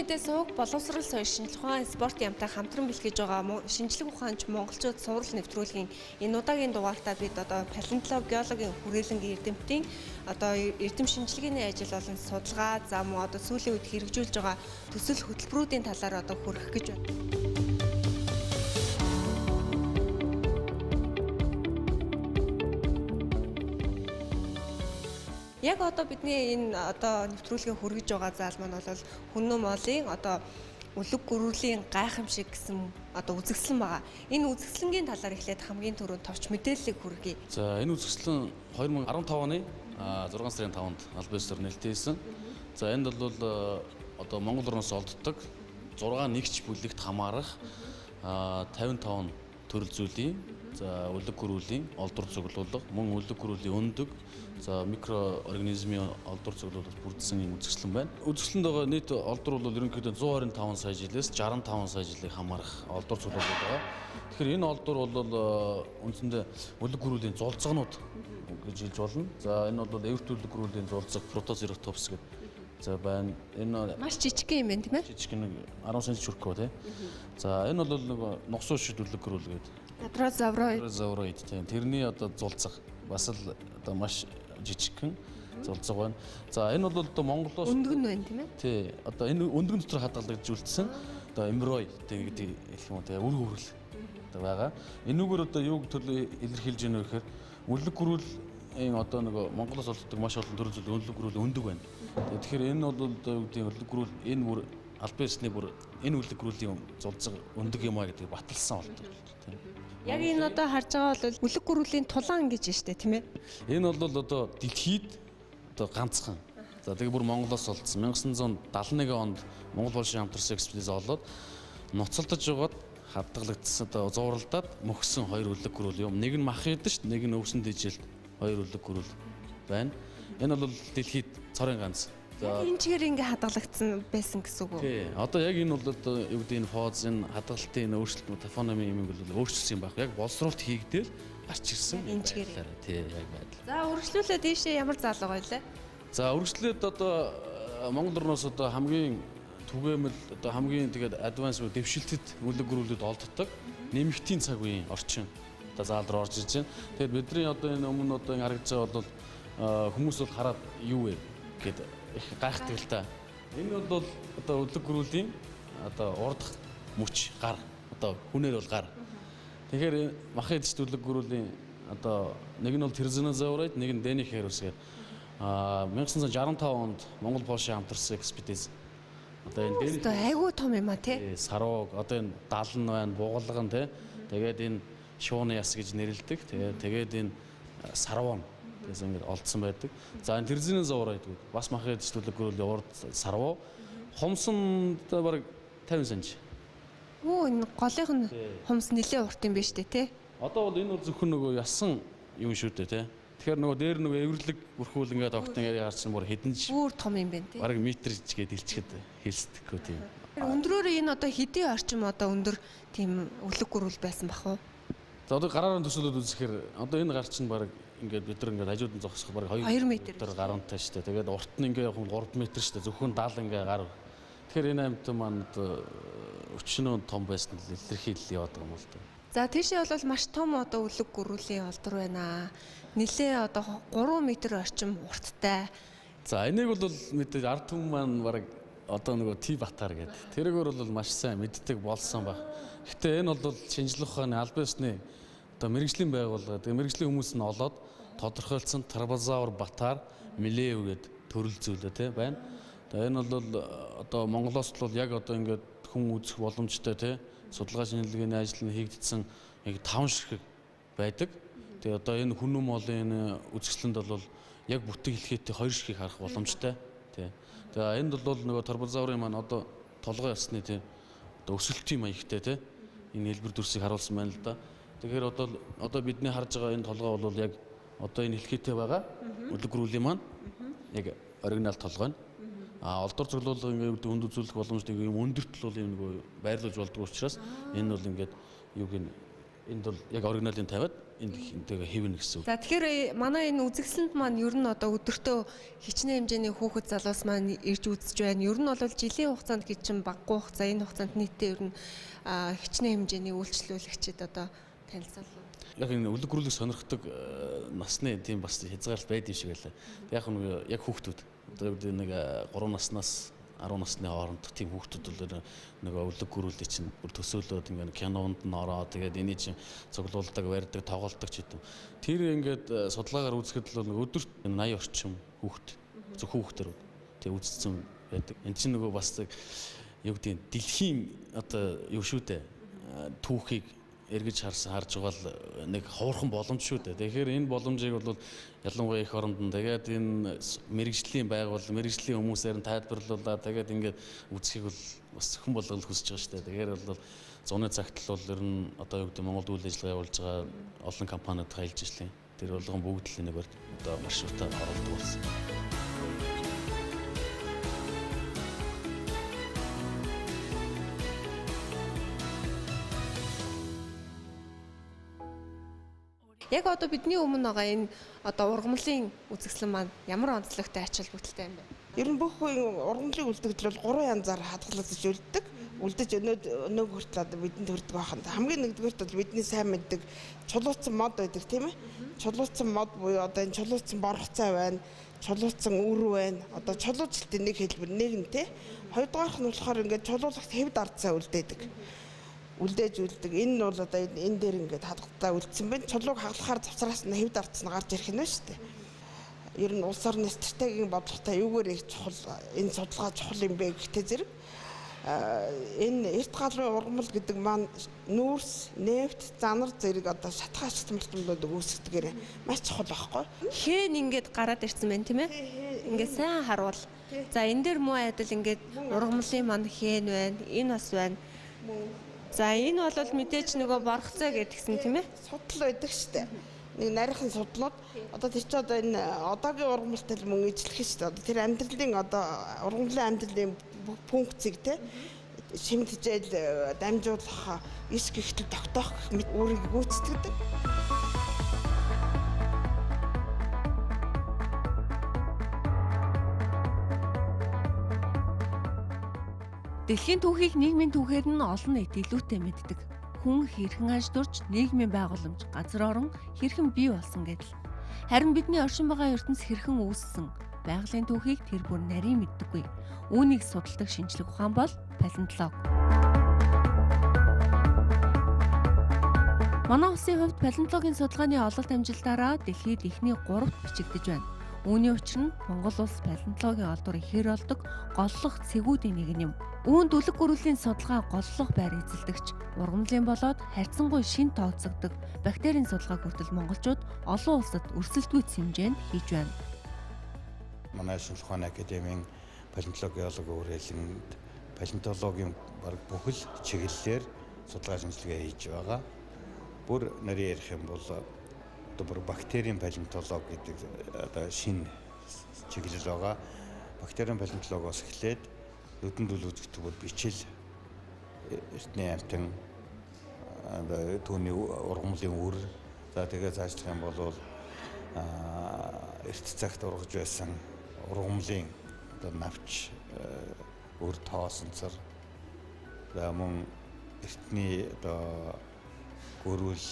мэдээ сувг боловсрол соёл шинжилгээ ухаан спорт ямтай хамтран бэлтгэж байгаа шинжлэх ухаанч монголчууд сурал нэвтрүүлгийн энэ удаагийн дугаартаа бид одоо палеонтологи, геологийн хүрээлэнгийн эрдэмтдийн одоо эрдэм шинжилгээний ажил болон судалгаа зам одоо сүүлийн үед хэрэгжүүлж байгаа төсөл хөтөлбөрүүдийн талаар одоо хүргэх гэж байна. Яг одоо бидний энэ одоо нэвтрүүлгийн хүргэж байгаа заал маань бол хүннү моолын одоо үлэг гөрүүлийн гайхамшиг гэсэн одоо үзэсгэлэн байгаа. Энэ үзэсгэлэнгийн талаар эхлээд хамгийн түрүүнд товч мэдээллийг хүргэе. За энэ үзэсгэлэн 2015 оны 6 сарын 5-нд аль биесээр нээлттэйсэн. За энд бол одоо Монгол орноос олддог 6 нэгч бүлэгт хамаарах 55 төрөл зүйлийн за үлэг гөрүүлийн олдвор цуглуулга, мөн үлэг гөрүүлийн өндөг, за микроорганизмын олдвор цуглуулгад бүрдсэн юм үзэсгэлэн байна. Үзэсгэлэнд байгаа нийт олдвор бол ерөнхийдөө 125 сая жилээс 65 сая жилийг хамаарах олдвор цуглуулгад байгаа. Тэгэхээр энэ олдвор бол үндсэндээ үлэг гөрүүлийн зулцгнууд гэж хэлж болно. За энэ бол эвэрт үлэг гөрүүлийн зулцэг протозератопс гэдэг. За байна. Энэ маш жижигхэн юм байна тийм ээ. Жижигхэн 10 см хүрэх тий. За энэ бол нэг нугсуу шид үлэг гөрүүл гэдэг. Адрозавроид тийм. Тэрний одоо зулцэг бас л одоо маш жижигхэн зулцэг байна. За энэ бол одоо Монголоос өндгөн байна тийм ээ. Тий. Одоо энэ өндгөн дотор хадгалагдж үлдсэн одоо эмброй гэдэг хэлэх юм тий. Үр хөврөл одоо байгаа. Энүүгээр одоо юуг төлөв илэрхийлж байна вэ гэхээр үлэг гөрүүл энэ одоо нэг Монголоос олддог маш олон төрөл зүйл үлэг гөрүүл өндөг байна. Тэгэхээр энэ бол одоо юу гэдэг үлэг гөрүүл энэ бүр албаасны бүр энэ үлэг гөрүүлийн зулцэг өндөг юм а гэдэг баталсан болдог тийм. Яг энэ одоо харж байгаа бол үлэг гөрүүлийн тулаан гэж байна шүү дээ тийм ээ. Энэ бол одоо дэлхийд одоо ганцхан. За тэгээ бүр Монголоос олдсон 1971 онд Монгол Польшийн хамтарсан экспедиц олоод ноцолдож байгаад хадгалагдсан одоо зууралдаад мөхсөн хоёр үлэг гөрүүл юм. Нэг нь мах идэж шүү дээ, нэг нь өвсөн дэжэлт хоёр үлэг гөрүүл байна. Энэ бол дэлхийд цорын ганц. За энэ чигээр ингээ хадгалагдсан байсан гэсэн үг үү? Тий. Одоо яг энэ бол одоо юу гэдэг энэ фоз энэ хадгалтын өөрчлөлт тафономи юм бол өөрчлөсөн юм байна. Яг боловсруулалт хийгдэл гарч ирсэн. Энэ чигээр. Тий, яг байдал. За үргэлжлүүлээд дээшээ ямар заалга байлаа? За үргэлжлээд одоо Монгол орноос одоо хамгийн түгээмэл одоо хамгийн тэгээд адванс дэвшилтэд үлэг гөрүүлүүд олддог нэмэгтийн цаг үеийн орчин одоо заал руу орж иж байна. Тэгээд бидний одоо энэ өмнө одоо харагдаж байгаа бол хүмүүс бол хараад юу вэ гэдэг их гайхдаг л та. Энэ бол одоо үлэг гөрүүлийн одоо урдах мөч гар одоо хүнээр бол гар. Тэгэхээр мах идэж үлэг гөрүүлийн одоо нэг нь бол Тирзинозаврид, нэг нь Денихерус гэдэг 1965 онд Монгол Польшийн хамтарсан экспедиц. Одоо энэ Денихерус айгүй том юм а тий. Сарууг одоо энэ далан байна, бугалган тий. Тэгээд энэ шууны яс гэж нэрлэдэг. Тэгээд энэ сарвон тэгээс ингээд олдсон байдаг. За энэ Тирзинозаврид гэдэг бас мах идэж үлэг гөрүүлийн урд сарвуу хумсанд бараг 50 см. Оо энэ голынх нь хумс нэлээ урт юм байна шүү дээ тий. Одоо бол энэ бол зөвхөн нөгөө ясан юм шүү дээ тий. Тэгэхээр нөгөө дээр нөгөө эвэрлэг бүрхүүл ингээд огтон яриа гарсан бүр хэдэн ч бүр том юм байна тий. Бараг метр жигээд илчгээд хэлсдэггүй тийм. Өндрөөр энэ одоо хэдийн орчим одоо өндөр тийм үлэг гөрүүл байсан бах уу? За одоо гараараа төсөөлөд үзэхээр одоо энэ гар чинь бараг ингээд бид нар ингээд хажууд нь зогсох бараг 2 метр гарантай шүү дээ. Тэгээд урт нь ингээд 3 метр шүү дээ. Зөвхөн 70 ингээд гар. Тэгэхээр энэ амьтан маань өчнөө том байсан л илэрхийлэл яваад байгаа юм л да. За тийшээ бол маш том одоо үлэг гөрүүлийн олдвор байна. Нилээ одоо 3 метр орчим урттай. За энийг бол мэдээж ард түмэн маань бараг одоо нөгөө Т Батар гэдэг. Тэрээр бол маш сайн мэддэг болсон баг. Гэтэ энэ бол шинжлэх ухааны аль биесны одоо мэрэгжлийн байгууллага. Тэгээ мэрэгжлийн хүмүүс нь олоод тодорхойлсон Тарбазавр Батар Милеев гэдэг төрөл зүйлээ тий байна. Тэгээ энэ бол одоо Монголоос бол яг одоо ингээд хүн үзэх боломжтой тий судалгаа шинжилгээний ажил нь хийгдсэн яг 5 ширхэг байдаг. Тэгээ одоо энэ хүннү моолын үзэсгэлэнд бол яг бүтэн хэлхээтэй 2 ширхгийг харах боломжтой тий. Тэгээ энд бол нөгөө Тарбазаврын маань одоо толгой ясны тий одоо өсөлтийн маягтай тий энэ хэлбэр дүрсийг харуулсан байна л да. Тэгэхээр одоо бидний харж байгаа энэ толгой бол яг одоо энэ хэлхээтэй байгаа үлэг гөрүүлийн маань яг оригинал толгой нь. Олдвор цуглуулга ингээд хүнд үзүүлэх боломжтой юм өндөртөл бол юм нөгөө байрлуулж болдог учраас энэ бол ингээд юуг нь Энд бол яг оригиналын тавиад энд энтэйгээ хэвнэ гэсэн үг. За тэгэхээр манай энэ үзэсгэлэнт маань ер нь одоо өдөртөө хичнээн хэмжээний хүүхэд залуус маань ирж үзэж байна. Ер нь бол жилийн хугацаанд гэж чинь баггүй хугацаа, энэ хугацаанд нийтдээ ер нь хичнээн хэмжээний үйлчлүүлэгчид одоо танилцуулна. Яг энэ үлэг гөрүүлэг сонирхдаг насны тийм бас хязгаарлалт байдаг шиг байлаа. Яг нэг яг хүүхдүүд одоо нэг 3 наснаас 10 насны хооронд тийм хүүхдүүд бол нэг үлэг гөрүүлэг чинь бүр төсөөлөд ингээд кинонд н ороо тэгээд эний чинь цуглуулдаг, барьдаг, тоглолдог ч гэдэм. Тэр ингээд судалгаагаар үзэхэд бол өдөрт 80 орчим хүүхд зөв хүүхдэр тэг үзсэн байдаг. Энд чинь нөгөө бас юу гэдэг дэлхийн одоо юу шүү дээ түүхийг эргэж харж байгаа л нэг хуурхан боломж шүү дээ. Тэгэхээр энэ боломжийг бол ялангуяа их оронд нь тэгээд энэ мэрэгжлийн байгуул, мэрэгжлийн хүмүүсээр нь тайлбарлуулаад тэгээд ингээд үзхийг бол бас хэн болгол хүсэж байгаа шүү дээ. Тэгэхээр бол зуны цагт л бол ер нь одоо юу гэдэг Монголд үйл ажиллагаа явуулж байгаа олон компаниуд хайлж ирлээ. Тэр болгон бүгд л нэг одоо маршрутаар оруулдаг болсон. Яг одоо бидний өмнө байгаа энэ одоо ургамлын үзэсгэлэн маань ямар онцлогтой ач холбогдолтой юм бэ? Ер нь бүх үеийн ургамлын үлдэгдэл бол 3 янзаар хадгалагдаж үлддэг. Үлдэж өнөөг хүртэл одоо бидэнд хүрдэг байханд хамгийн нэгдүгээрт бол бидний сайн мэддэг чулууцсан мод байдаг тийм ээ. Чулууцсан мод буюу одоо энэ чулууцсан борхоцоо байна, чулууцсан үр байна. Одоо чулууцлтын нэг хэлбэр нэг нь тийм. Хоёрдугаарх нь болохоор ингээд чулуулагт хэвд ардсаа үлдээдэг. Үлдээж үлдэг. Энэ нь бол одоо энэ дээр ингээд хадгалтай үлдсэн байна. Чулууг хаглахаар завцраас нь хэвд ардсан гарч ирэх нь шүү дээ. Ер нь улс орны стратегийн бодлоготой юугээр их чухал энэ судалгаа чухал юм бэ гэхдээ зэрэг энэ эрт галын ургамал гэдэг маань нүүрс, нефт, занар зэрэг одоо шатхаа шатмалтнууд үүсгэдгээр маш чухал байхгүй. Хэн ингээд гараад ирсэн байна тийм ээ? Ингээд сайн харуул. За энэ дээр муу айдал ингээд ургамлын маань хэн байна? Энэ бас байна. За энэ бол мэдээж нөгөө борхоцоо гэдгсэн тийм ээ? Судал байдаг штэ. Нэг нарийнхан судлууд одоо тэр чи одоо энэ одоогийн ургамалтай л мөн ижлэх штэ. Одоо тэр амьдралын одоо ургамлын амьдралын функцийг те шимт хичээл дамжуулах, иш гихтэл тогтоох мэт өөрийг гүйцэтгэдэг. Дэлхийн түүхийг нийгмийн түүхээр нь олон нийт илүүтэй мэддэг. Хүн хэрхэн аж турж нийгмийн байгууламж, газар орон хэрхэн бий болсон гэдэл. Харин бидний оршин байгаа ертөнц хэрхэн үүссэн, байгалийн түүхийг тэр бүр нарийн мэддэггүй. Үүнийг судалдаг шинжлэх ухаан бол палеонтолог. Манай улсын хувьд палеонтологийн судалгааны ололт амжилтаараа дэлхийд эхний 3-т бичигдэж байна. Үүний учир нь Монгол улс палеонтологийн олдвор ихээр болдог голлох цэгүүдийн нэг юм. Үүнд үлэг гөрүүлийн судалгаа голлох байр эзэлдэгч, ургамлын болоод харьцангуй шин тооцогддог бактерийн судалгааг хүртэл монголчууд олон улсад өрсөлдөөц хэмжээнд хийж байна. Манай шинжлэх ухааны академийн палеонтологийн урээлэнд палеонтологийн бараг бүхэл чиглэлээр судалгаа шинжилгээ хийж байгаа. Бүр нарийн ярих юм бол одоо бүр бактерийн палеонтолог гэдэг одоо шинэ чиглэл байгаа. Бактерийн палеонтологоос эхлээд нүдэнд үл үзэгдэх бүр бичил эртний амьтан одоо түүний ургамлын үр за тэгээ цаашлах юм бол эрт цагт ургаж байсан ургамлын одоо навч үр тоосонцор за мөн эртний одоо гөрүүл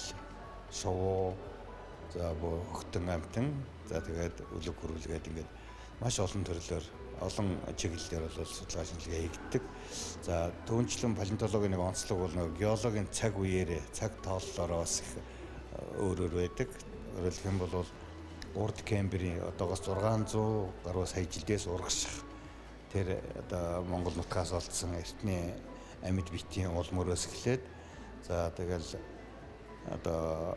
шувуу за хөхтөн амтан за тэгээд үлэг гөрүүлгээд ингээд маш олон төрлөөр олон чиглэлээр бол судалгаа шинжилгээ хийгддэг. За түүнчлэн палеонтологийн нэг онцлог бол нэг геологийн цаг үеэрээ цаг тооллороо бас их өөр байдаг. Өөрөлдөх юм бол урд Кембрийн одоогоос 600 гаруй сая жилдээс урагших тэр одоо Монгол нутгаас олдсон эртний амьд битийн уул мөрөөс эхлээд за тэгэл одоо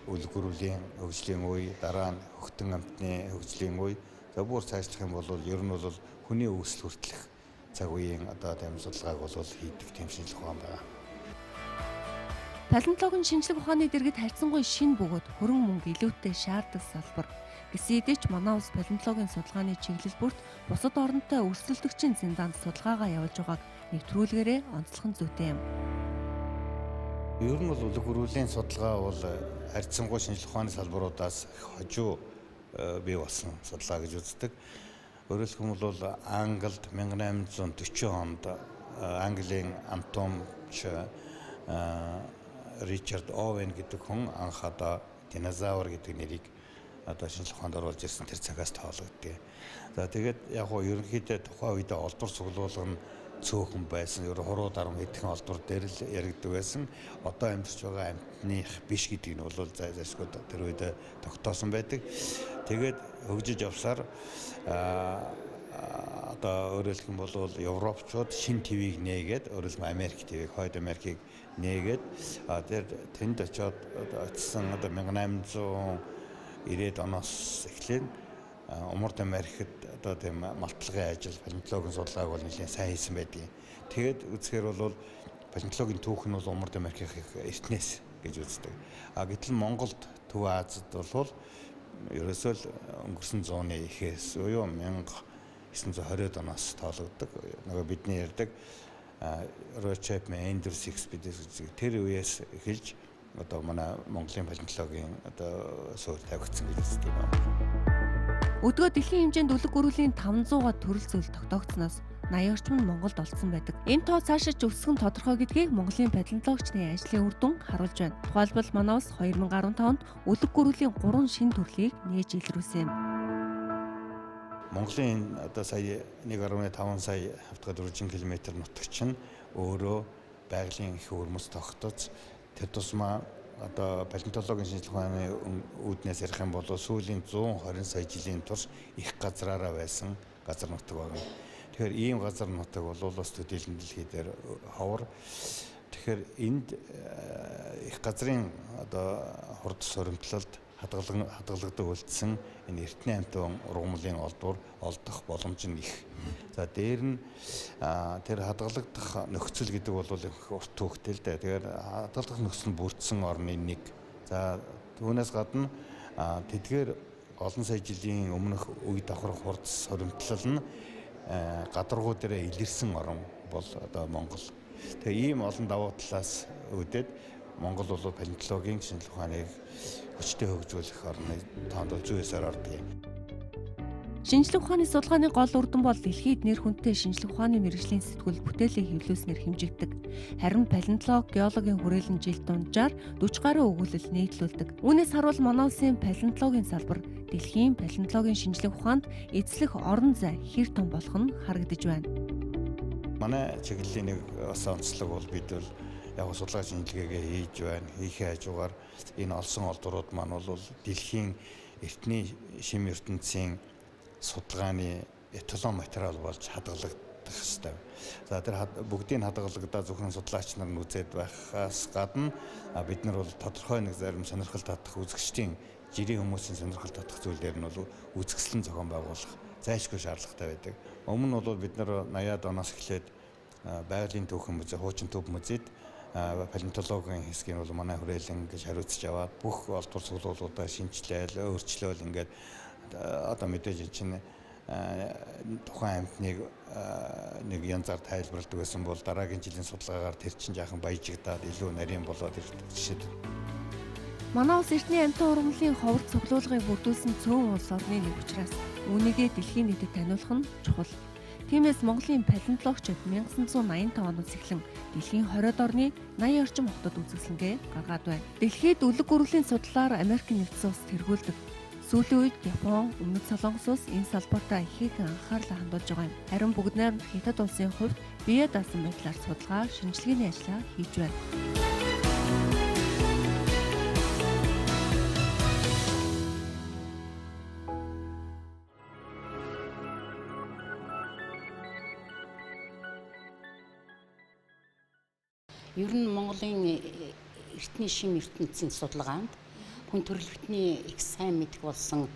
үлэг гөрүүлийн хөгжлийн үе, дараа нь хөхтөн амтны хөгжлийн үе, за бүр цаашлах юм бол ер нь бол хүний үүсэл хүртэлх цаг үеийн одоо тийм судалгааг бол хийдэг тийм шинжлэх ухаан байна. Палеонтологийн шинжлэх ухааны дэргэд харьцангуй шинэ бөгөөд хөрөн мөнгө илүүтэй шаарддаг салбар. Гэсэн хэдий ч манай улс палеонтологийн судалгааны чиглэл бүрт бусад орнтой өрсөлдөгчийн зэндаанд судалгаагаа явуулж байгааг нэвтрүүлгээрээ онцлох нь зүйтэй юм. Ер нь бол үлэг өрүүлийн судалгаа бол харьцангуй шинжлэх ухааны салбаруудаас хожуу бий болсон судалгаа гэж үздэг. Өөрөөр хэлбэл Англид 1840 онд Английн анатомч Ричард Овен гэдэг хүн анх одоо динозавр гэдэг нэрийг одоо шинжлэх ухаанд оруулж ирсэн тэр цагаас тоологддог. За тэгээд яг гоо ерөнхийдөө тухайн үед олбор цуглуулга нь цөөхөн байсан. Ер нь хуруу дарам хэдхэн олбор дээр л яригддаг байсан. Одоо амьдарч байгаа амьтных биш гэдгийг нь бол зайлшгүй тэр үед тогтоосон байдаг. Тэгээд хөгжиж явсаар одоо өөрөөр хэлбэл Европчууд шин ТV-г нээгээд өөрөөр Америк ТV-г хойд Америкийг нээгээд тэр тэнд очиод очсон одоо 1890-ад оноос эхлээд Умард Америкт одоо тийм малтлагын ажил, палеонтологийн судалгааг бол нэлээд сайн хийсэн байдгийг. Тэгээд үзэхээр бол палеонтологийн түүх нь бол Умард Америкийн эртнээс гэж үздэг. Гэтэл Монголд Төв Азид бол ерөөсөө л өнгөрсөн зууны ихээс буюу 1920-ад оноос тоологддог. Нөгөө бидний ярьдаг Rochep Andrews Expedition тэр үеэс эхэлж одоо манай Монголын палеонтологийн одоо суурь тавигдсан гэж үздэг юм. Өдгөө дэлхийн хэмжээнд үлэг гөрүүлийн 500-аад төрөл зүйл тогтоогдсноос 80 орчим нь Монголд олдсон байдаг. Энэ тоо цаашид өсөх нь тодорхой гэдгийг Монголын палеонтологчдын ажлын үр дүн харуулж байна. Тухайлбал манай улс 2015 онд үлэг гөрүүлийн 3 шинэ төрлийг нээж илрүүлсэн юм. Монголын одоо сая 1.5 сая хавтгад 400 км нутагч нь өөрөө байгалийн их өвөрмөц тогтоц тэр тусмаа одоо палеонтологийн шинжлэх ухааны үүднээс ярих юм бол сүүлийн 120 сая жилийн турш их газраараа байсан газар нутаг байна. Тэгэхээр ийм газар нутаг бол бас төдийлөн дэлхий дээр ховор. Тэгэхээр энд их газрын одоо хурд соримтлалд хадгалагддаг үлдсэн энэ эртний амьтан ургамлын олдвор олдох боломж нь их. За дээр нь тэр хадгалагдах нөхцөл гэдэг бол их урт төвхтэй л дээ. Тэгэхээр хадгалагдах нөхцөл нь бүрдсэн орны нэг. За түүнээс гадна тэдгээр олон сая жилийн өмнөх үе давхрах хурд соримтлал нь гадаргуу дээр илэрсэн орн бол одоо Монгол. Тэгээ ийм олон давуу талаас үүдээд Монгол бол палеонтологийн шинжлэх ухааныг хүчтэй хөгжүүлэх орны тоонд зүйсээр ордог юм. Шинжлэх ухааны судалгааны гол үр дүн бол дэлхийд нэр хүндтэй шинжлэх ухааны мэргэжлийн сэтгүүл бүтээлээ хэвлүүлснээр хэмжигддэг. Харин палеонтолог, геологийн хүрээлэн жил дунджаар 40 гаруй өгүүлэл нийтлүүлдэг. Үүнээс харуул манай улсын палеонтологийн салбар дэлхийн палеонтологийн шинжлэх ухаанд эзлэх орон зай хэр том болох нь харагдаж байна. Манай чиглэлийн нэг бас онцлог бол бид бол яг судалгаа шинжилгээгээ хийж байна. Хийхээ хажуугаар энэ олсон олдврууд маань бол дэлхийн эртний шим ертөнцийн судалгааны эталон материал болж хадгалагдах ёстой. За тэр бүгдийг хадгалагдаа зөвхөн судлаач нар нь үзээд байхаас гадна бид нар бол тодорхой нэг зарим сонирхол татах үзэгчдийн жирийн хүмүүсийн сонирхол татах зүйлээр нь бол үзэсгэлэн зохион байгуулах зайлшгүй шаардлагатай байдаг. Өмнө нь бол бид нар 80-аад оноос эхлээд байгалийн түүхэн музей, хуучин төв музейд палеонтологийн хэсгийг бол манай хүрээлэн гэж хариуцж аваад бүх олдвор цуглуулгуудаа шинжилээл, өөрчлөөл ингээд одоо мэдээж чинь тухайн амьтныг нэг янзаар тайлбарладаг байсан бол дараагийн жилийн судалгаагаар тэр чинь жаахан баяжигдаад илүү нарийн болоод ирдэг жишээ. Манай улс эртний амьтан ургамлын ховор цуглуулгыг бүрдүүлсэн цөөн улс орны нэг учраас үүнийгээ дэлхийн нийтэд таниулах нь чухал. Тиймээс Монголын палеонтологчид 1985 оноос эхлэн дэлхийн 20-д орны 80 орчим хотод үзэсгэлэнгээ гаргаад байна. Дэлхийд үлэг гөрүүлийн судлаар Америк нэгдсэн улс тэргүүлдэг. Сүүлийн үед Япон, Өмнөд Солонгос улс энэ салбартаа ихээхэн анхаарлаа хандуулж байгаа юм. Харин бүгд найрамд Хятад улсын хувьд бие даасан байдлаар судалгаа, шинжилгээний ажлаа хийж байна. Ер нь Монголын эртний шим ертөнцийн судалгаанд хүн төрөлхтний их сайн мэдэх болсон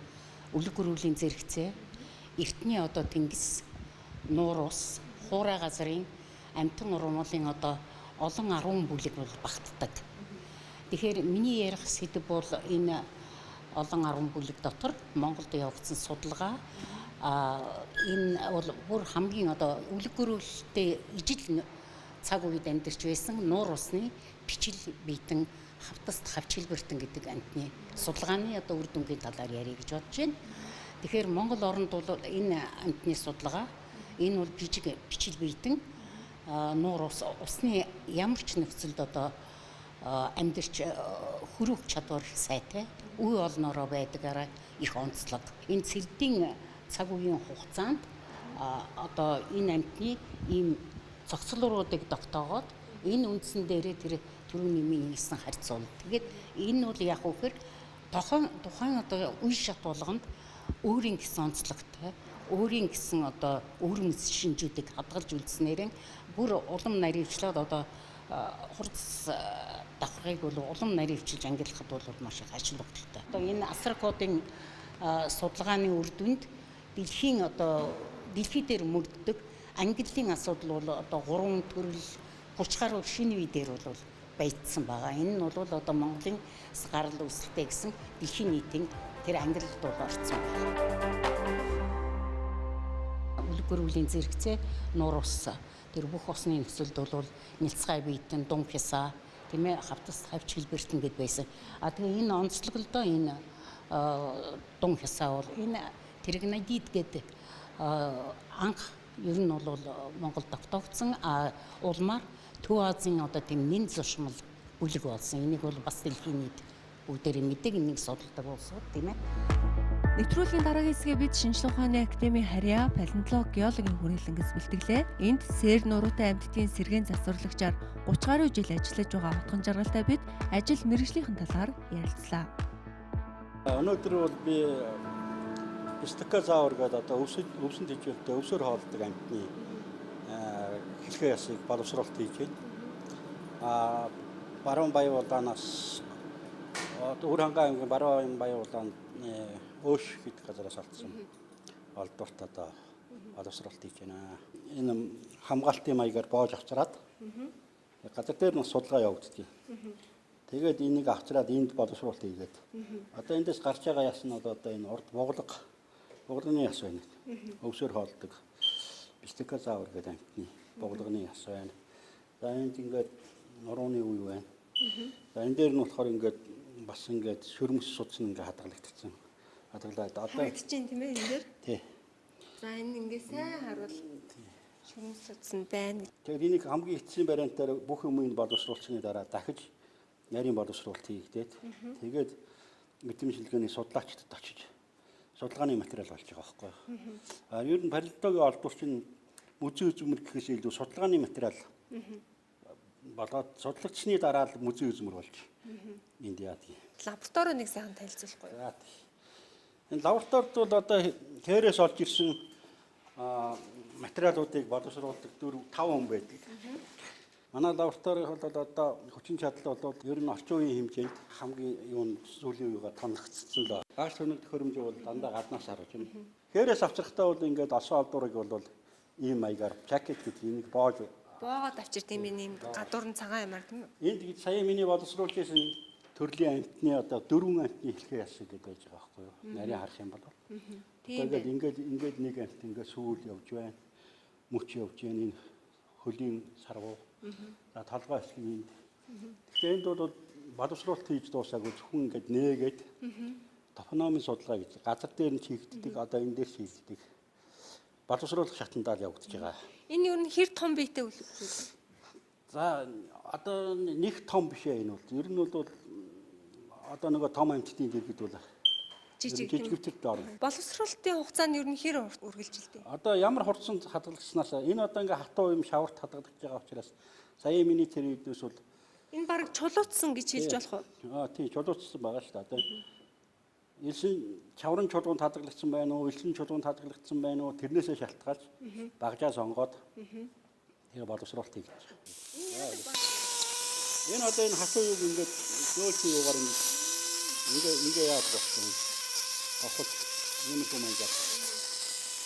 үлэг гөрүүлийн зэрэгцээ, эртний одоо тэнгис, нуур ус, хуурай газрын амьтан ургамлын одоо олон 10 бүлэг бол багтдаг. Тэгэхээр миний ярих сэдэв бол энэ олон 10 бүлэг дотор Монголд явагдсан судалгаа энэ бол бүр хамгийн одоо үлэг гөрүүлтэй ижил цаг үед амьдарч байсан нуур усны бичил биетэн хавтаст хавчилбэртэн гэдэг амтны судалгааны одоо үр дүнгийн талаар ярих гэж бодож байна. Тэгэхээр Монгол оронд бол энэ амтны судалгаа энэ бол бичил биетэн нуур усны ямар ч нөхцөлд одоо амьдарч хөрөх чадвар сайтай үе олноороо байдагаараа их онцлог. Энэ цэрдийн цаг үеийн хугацаанд одоо энэ амтны ийм цогцлууруудыг тогтоогоод энэ үндсэн дээрээ тэр түрүүний минь хэлсэн харьцуул. Тэгээд энэ бол яг үхээр тухайн одоо үе шат болгонд өөрийн гэсэн онцлогтой, өөрийн гэсэн одоо өвөрмөц шинжүүдийг хадгалж үлдснээр бүр улам наривчлаад одоо хурц давхрыг бол улам наривчилж ангиллахад бол маш их ажил тогтолтой. Одоо энэ асар кодын судалгааны үр дүнд дэлхийн дээр мөрддөг ангиллын асуудал бол одоо 3 төрөл 30 гаруй шинэ үе дээр бол баяжсан байгаа. Энэ нь бол одоо Монголын гарал үүсэлтэй гэсэн дэлхийн нийтийн тэр ангиллалд бол орсон байна. Үлэг гөрвлийн зэрэгцээ нуур ус тэр бүх усны нөхцөлд бол нэлцгай биетэн дун хясаа тийм ээ хавтас хавч хэлбэртэн гэд байсан. Тэгээ энэ онцлоглолдоо энэ дун хясаа бол энэ тэрэгнадид гэдэг анх ер нь бол Монголд тогтоогдсон улмаар Төв Азийн одоо тийм нэн зуршмал бүлэг болсон. Энийг бол бас дэлхийн нийт бүгдээрээ мэдээг энийг судалдаг улсууд тийм ээ. Нэвтрүүлгийн дараагийн хэсгээ бид шинжлэх ухааны академийн харьяа палеонтолог геологийн хүрээлэнгээс бэлтгэлээ. Энд сээр нуруутай амьтдын сэргээн засварлагчаар 30 гаруй жил ажиллаж байгаа утган жаргалтай бид ажил мэргэжлийн талаар ярилцлаа. Өнөөдөр бол би стекозавр гэдэг одоо өвсөн тэжээлтэй өвсөөр хоолдог амьтны хэлхээ ясыг боловсруулалт хийж байна. Баруун баян улаанаас Өвөр хангаан аймгийн Баруун баян улаан Өөш гэдэг газараас алдсан олдворт одоо боловсруулалт хийж байна. Энэ хамгаалтын маягаар боож авчраад газар дээр нь судалгаа явагддаг. Тэгээд энийг авчраад энд боловсруулалт хийгээд одоо эндээс гарч байгаа яс нь бол одоо энэ урд буглагны яс байна. Өвсөөр хоолдог стекозавр гэдэг амтны буглагны яс байна. За энд ингээд нурууны үе байна. За энэ дээр нь болохоор ингээд бас ингээд шөрмөс судсан ингээд хадгалагдсан. Хадгалаад одоо Харагдчихээн тийм ээ энэ дээр. Тий. За энэ ингээ сайн харуул шүмс судсан байна. Тэгээд энийг хамгийн эцсийн вариантаар бүх юмыг боловсруулсны дараа дахиж нарийн боловсруулалт хийгдээд тэгээд мэдрэмжлэгээний судлаачдад очиж судалгааны материал болж байгаа байхгүй юу. Ер нь палеонтологийн олборч нь музей үзмэр гэхээс илүү судалгааны материал болоод судлагдсны дараа л музей үзмэр болж энд яадаг. Лаборатори нэг сайхан танилцуулахгүй юу? Энэ лабораторид бол одоо хээрээс олж ирсэн материалуудыг боловсруулдаг 4-5 хүн байдаг. Манай лабораторийн бол одоо хүчин чадал бол ер нь орчин үеийн хэмжээнд хамгийн юун сүүлийн үеига томлогдсон л. Гаш төнөг төхөөрөмж бол дандаа гаднаас харж байна. Хээрээс авчрахтаа бол ингээд олсон алдуурыг бол ийм маягаар жакет гэдэг энийг боогод авчирт юм ийм гадуур нь цагаан юмар тийм үү? Энд сая миний боловсруулж байсан төрлийн амтны одоо 4 амтны хэлхээ ясаг гэж байж байгаа байхгүй юу? Нарийн харах юм бол. Тэгээд ингээд нэг амт ингээд сүүл явж байна. Мөч явж байна. Энэ хөлийн саргуу. За толгой эсгийн энд. Тэгэхээр энд бол боловсруулалт хийж дуусаагүй зөвхөн ингээд нээгээд топономын судалгаа гэж газар дээр нь хийгддэг одоо энэ дээр хийгддэг. Боловсруулах шатандаа явагдаж байгаа. Энэ юу н хэр том биетэй үл. За одоо нэг том биш ээ энэ бол. Ер нь бол одоо нэг том амьтдын дэргэд бол жижигвчтэй орно. Боловсруулалтын хугацаанд ер нь хэр үргэлжилдэг? Одоо ямар хурцсан хадгалагчнаас энэ одоо ингээ хатуу юм шаварт хадгалагдаж байгаа учраас сая миний тэр үднээс бол энэ баг чулуутсан гэж хэлж болох уу? Тийм чулуутсан байгаа шүү дээ. Одоо элсэн чаврын чулуунд хадгалагдсан байна уу, элсэн чулуунд хадгалагдсан байна уу тэрнээсээ шалтгаалж багжаа сонгоод тэгээ боловсруулалт хийж байгаа. Энэ одоо энэ хатуу юг ингээд зөөлсөн юугаар ингээ яад болсон. Авах юм уу маягаар.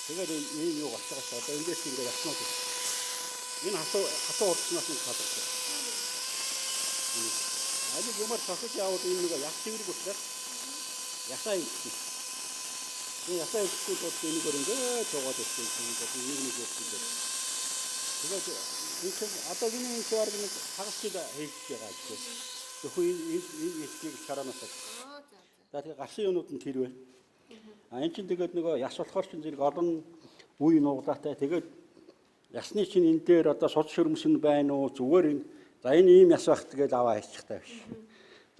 Тэгээд энэ юу гарч байгаа одоо эндээс ингээ яснаа. Энэ хатуу урдснаас нь хадгалсан. Али юмар цахаж яваад энэ нэг яг чиглэг учраас ясаа ийгсэн. Энэ ясаа ийгсэн бол энэ гөр ингээ цогоод ирсэн. Тэгээд энэ чинь одоо миний энэ чигээр нэг хагас жил хийж байгаа гэж. Зөвхөн энэ ихийг шараанаас. За тэгээ гарсан юмнууд нь тэр вэ. Энэ чинь тэгээд нөгөө яс болохоор чинь зэрэг олон үе нуглаатай. Тэгээд ясны чинь энэ дээр одоо суд шөрмсөн байна уу? Зүгээр энэ за энэ ийм яс байх тэгээд аваа хийчихтэй биш.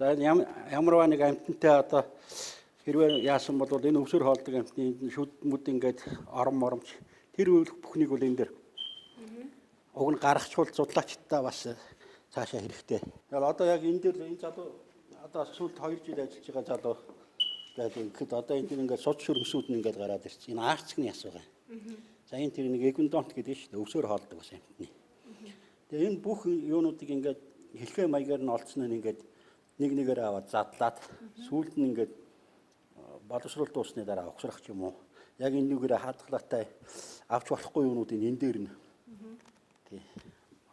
За ямарваа нэг амтантай одоо хэрвээ яасан бол энэ өвсөр хоолдог амтны шүдмүүд ингээд орон моромч тэр бүхнийг бол энэ дээр уг нь гаргачвал судлаачтай бас цаашаа хэрэгтэй. Тэгэл одоо яг энэ дээр энэ залуу одоо сүүлд 2 жил ажиллаж байгаа залуу гэдэг ихэд одоо энэ тэр ингээд суд шөрмсүүд нь ингээд гараад ирчих. Энэ арцгны яс байгаа. За энэ тэр нэг эгондонт гэдэг шүү дээ. Өвсөр хоолдог бас амтны. Тэгээ энэ бүх юунуудыг ингээд хэлхээ маягаар нь олцсон нь ингээд нэг нэгээр аваад задлаад сүүлд нь ингээд боловсруулалт дуусны дараа огсрох юм уу? Яг энэ нүгээрээ хадгалаатай авч болохгүй юмнуудыг энэ дээр нь. Тий.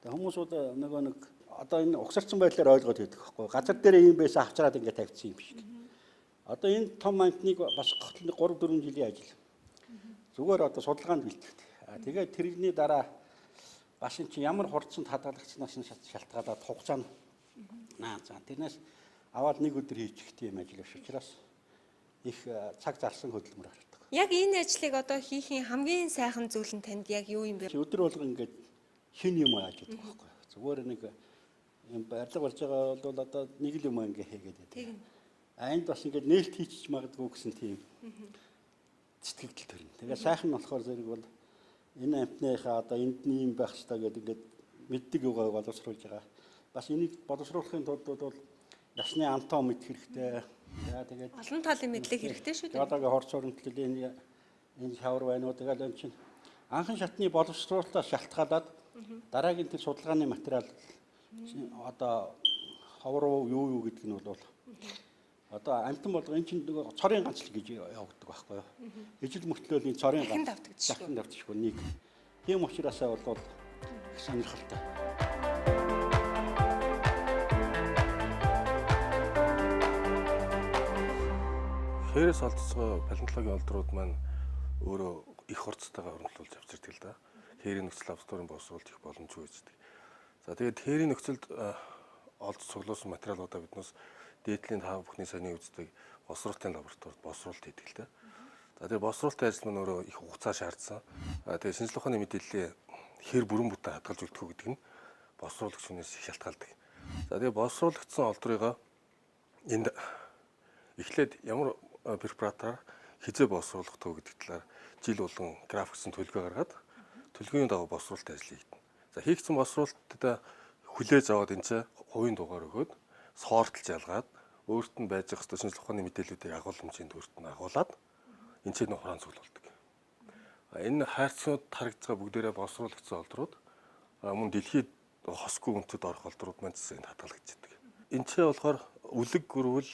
Тэгээ хүмүүсүүд нөгөө нэг одоо энэ огсарсан байдлаар ойлгоод байдаг байхгүй. Газар дээр ийм байсан авчраад ингээд тавьчихсан юм шиг. Одоо энэ том амтныг бас 3-4 жилийн ажил. Зүгээр одоо судалгаанд бэлтгэдэг. Тэгээд тэрний дараа бас энэ чинь ямар хурдсанд хадгалагчнаас нь шалтгаалаад хугацаа нь за тэрнээс аваад нэг өдөр хийчих тийм ажил биш учраас их цаг зарсан хөдөлмөр гардаг. Яг энэ ажлыг одоо хийхийн хамгийн сайхан зүйл нь танд яг юу юм бэ? Өдөр болго ингээд хин юм ааж байдаг байхгүй. Зүгээр нэг юм барилга болж байгаа бол одоо нэг л юм ингээ хийгээд байдаг. Энд бас ингээд нээлт хийчих магадгүй гэсэн тийм сэтгэл төрнө. Тэгээ сайхан нь болохоор зэрэг бол энэ амтныхаа одоо энд нь юм байх хэрэгтэй гэдэг ингээд мэддэг юугаа боловсруулж байгаа. Бас энийг боловсруулахын тулд бол ясны амтаа мэд хэрэгтэй. За тэгээд олон талын мэдлэг хэрэгтэй шүү дээ. Одоогийн хорц оронтлол энэ шавар байна уу тэгээд энэ чинь анхан шатны боловсруулалтаас шалтгаалаад дараагийн тэр судалгааны материал одоо ховор юу гэдэг нь бол одоо амтан болго энэ чинь нөгөө цорын ганцлог гэж явагддаг байхгүй юу. Ижил мөртлөөл энэ цорын ганц дахин давтчихгүй нэг. Тийм учраас бол их сонирхолтой. Хээрээс олдсгоо палеонтологийн олдрууд маань өөрөө их хурцтайгаар орлуулж авчирдаг л да. Хээрийн нөхцөл лабораторийн боловсруулалт их боломжгүй үздэг. За тэгээд хээрийн нөхцөлд олж цуглуулсан материалуудаа биднээс дээдлийн тав бүхний саний үздэг боловсруулалтын лабораторид боловсруулалт хийдэг л да. За тэгээд боловсруулалтын ажил маань өөрөө их хугацаа шаардсан. Тэгээд шинжлэх ухааны мэдээллийг хэр бүрэн бүтэн хадгалж өгдөх үү гэдэг нь боловсруулагч хүнээс их шалтгаалдаг. За тэгээд боловсруулагдсан олдрыгоо энд эхлээд ямар препаратаар хизээ боловсруулах төө гэдэг талаар жил болгон графиксэн төлгөө гаргаад төлгөөний дагуу боловсруулалт ажил хийгдэнэ. За хийгдсэн боловсруулалтад хүлээж аваад энэ чинь хувийн дугаар өгөөд соортолж ялгаад өөрт нь байж байгаа хэвээр шинжлэх ухааны мэдээллүүдийг агуулмжийн төвөрт нь агуулад энэ чинь хураан цуглуулдаг. Энэ хайрцагт харагдцгаа бүгдээрээ боловсруулагдсан олдрууд мөн дэлхийд хосгүй өнцөд орох олдрууд маань энд хадгалагддаг. Энэ чинь болохоор үлэг гөрвөл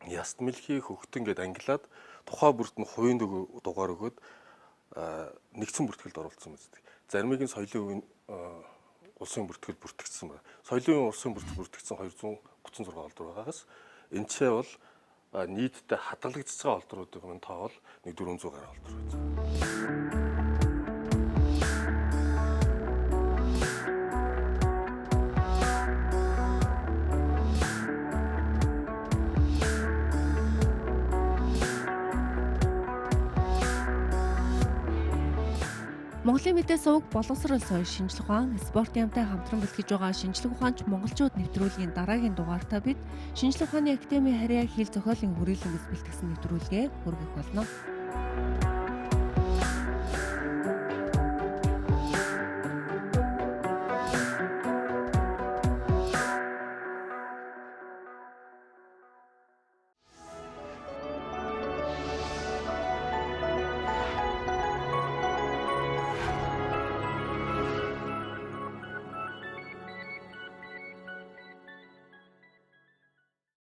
яст мэлхий хөхтөн гэд ангилаад тухай бүрт нь хувийн дугаар өгөөд нэгдсэн бүртгэлд оруулсан мэт. Заримыг нь соёлын үеийн улсын бүртгэл бүртгэгдсэн байна. Соёлын үеийн улсын бүртгэл бүртгэгдсэн 236 олдруу байгаагаас энэ ч бол нийтдээ хадгалагдж байгаа олдруудын маань тоо бол 400 гаруй олдруу байна. Монголын мэдээ суваг боловсрол соёл шинжлэх ухаан, спортын яамтай хамтран бэлтгэж байгаа шинжлэх ухаанч монголчууд нэвтрүүлгийн дараагийн дугаартаа бид шинжлэх ухааны академийн харьяа хил зохиолын хүрээлэнгээс бэлтгэсэн нэвтрүүлгээ хүргэх болно.